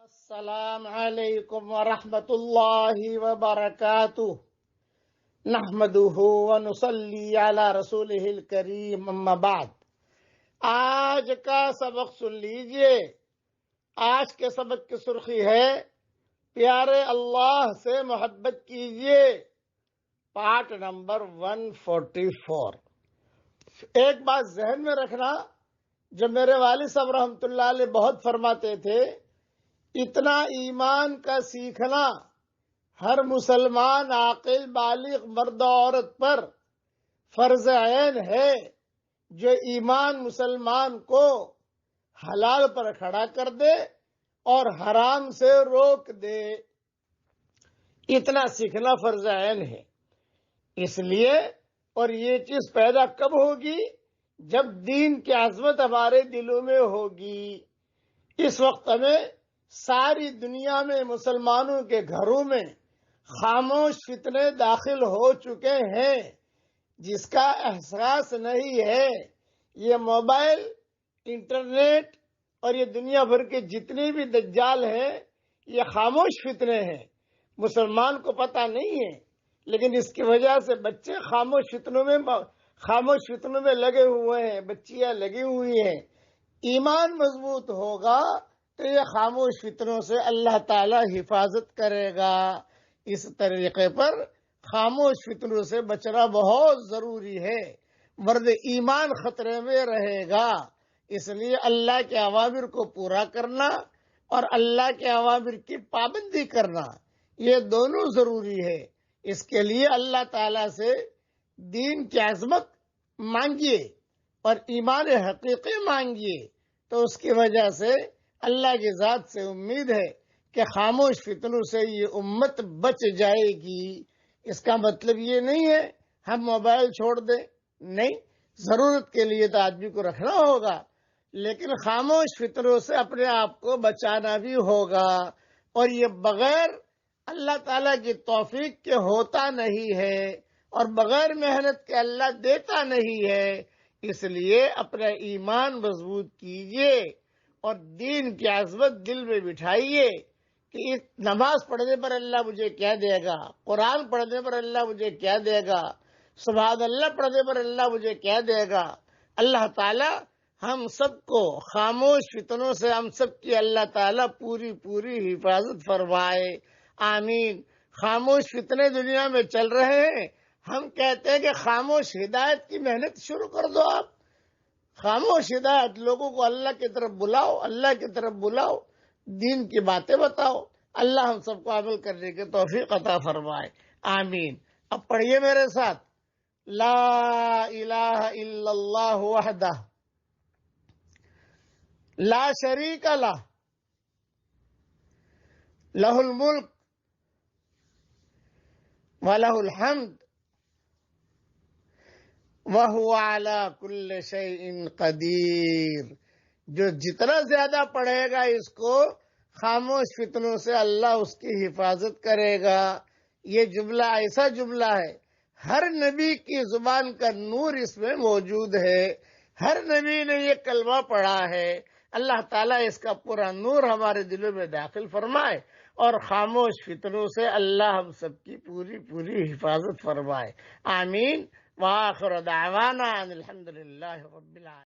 السلام علیکم ورحمۃ اللہ وبرکاتہ نحمده ونصلی علی رسولہ الکریم اما بعد۔ آج کا سبق سن لیجئے۔ آج کے سبق کی سرخی ہے پیارے اللہ سے محبت کیجئے، پارٹ نمبر 144۔ ایک بات ذہن میں رکھنا، جو میرے والد صاحب رحمۃ اللہ علیہ بہت فرماتے تھے، اتنا ایمان کا سیکھنا ہر مسلمان عاقل بالغ مرد و عورت پر فرض عین ہے، جو ایمان مسلمان کو حلال پر کھڑا کر دے اور حرام سے روک دے۔ اتنا سیکھنا فرض عین ہے۔ اس لیے اور یہ چیز پیدا کب ہوگی؟ جب دین کی عظمت ہمارے دلوں میں ہوگی۔ اس وقت ہمیں ساری دنیا میں مسلمانوں کے گھروں میں خاموش فتنے داخل ہو چکے ہیں، جس کا احساس نہیں ہے۔ یہ موبائل، انٹرنیٹ اور یہ دنیا بھر کے جتنے بھی دجال ہیں، یہ خاموش فتنے ہیں، مسلمان کو پتہ نہیں ہے، لیکن اس کی وجہ سے بچے خاموش فتنوں میں لگے ہوئے ہیں، بچیاں لگی ہوئی ہیں۔ ایمان مضبوط ہوگا تو یہ خاموش فتنوں سے اللہ تعالی حفاظت کرے گا۔ اس طریقے پر خاموش فتنوں سے بچنا بہت ضروری ہے، ورنہ ایمان خطرے میں رہے گا۔ اس لیے اللہ کے اوامر کو پورا کرنا اور اللہ کے اوامر کی پابندی کرنا، یہ دونوں ضروری ہے۔ اس کے لیے اللہ تعالی سے دین کی عظمت مانگیے اور ایمان حقیقی مانگیے، تو اس کی وجہ سے اللہ کی ذات سے امید ہے کہ خاموش فتنوں سے یہ امت بچ جائے گی۔ اس کا مطلب یہ نہیں ہے ہم موبائل چھوڑ دیں، نہیں، ضرورت کے لیے تو آدمی کو رکھنا ہوگا، لیکن خاموش فتنوں سے اپنے آپ کو بچانا بھی ہوگا، اور یہ بغیر اللہ تعالیٰ کی توفیق کے ہوتا نہیں ہے، اور بغیر محنت کے اللہ دیتا نہیں ہے۔ اس لیے اپنا ایمان مضبوط کیجئے اور دین کی عظمت دل میں بٹھائیے کہ نماز پڑھنے پر اللہ مجھے کیا دے گا، قرآن پڑھنے پر اللہ مجھے کیا دے گا، سبحان اللہ پڑھنے پر اللہ مجھے کیا دے گا۔ اللہ تعالی ہم سب کو خاموش فتنوں سے ہم سب کی اللہ تعالی پوری حفاظت فرمائے، آمین۔ خاموش فتنے دنیا میں چل رہے ہیں، ہم کہتے ہیں کہ خاموش ہدایت کی محنت شروع کر دو۔ آپ خاموش ہدایت، لوگوں کو اللہ کی طرف بلاؤ، اللہ کی طرف بلاؤ، دین کی باتیں بتاؤ۔ اللہ ہم سب کو عمل کرنے کی توفیق عطا فرمائے، آمین۔ اب پڑھیے میرے ساتھ، لا الہ الا اللہ وحدہ لا شریک لہ لہ الملک وَلَهُ الْحَمْدُ وَهُوَ عَلَى كُلِّ شَيْءٍ قَدِيرٌ۔ جو جتنا زیادہ پڑھے گا اس کو، خاموش فتنوں سے اللہ اس کی حفاظت کرے گا۔ یہ جملہ ایسا جملہ ہے، ہر نبی کی زبان کا نور اس میں موجود ہے، ہر نبی نے یہ کلمہ پڑھا ہے۔ اللہ تعالیٰ اس کا پورا نور ہمارے دلوں میں داخل فرمائے، اور خاموش فتنوں سے اللہ ہم سب کی پوری حفاظت فرمائے، آمین۔ وآخر دعوانا ان الحمدللہ رب العالمین۔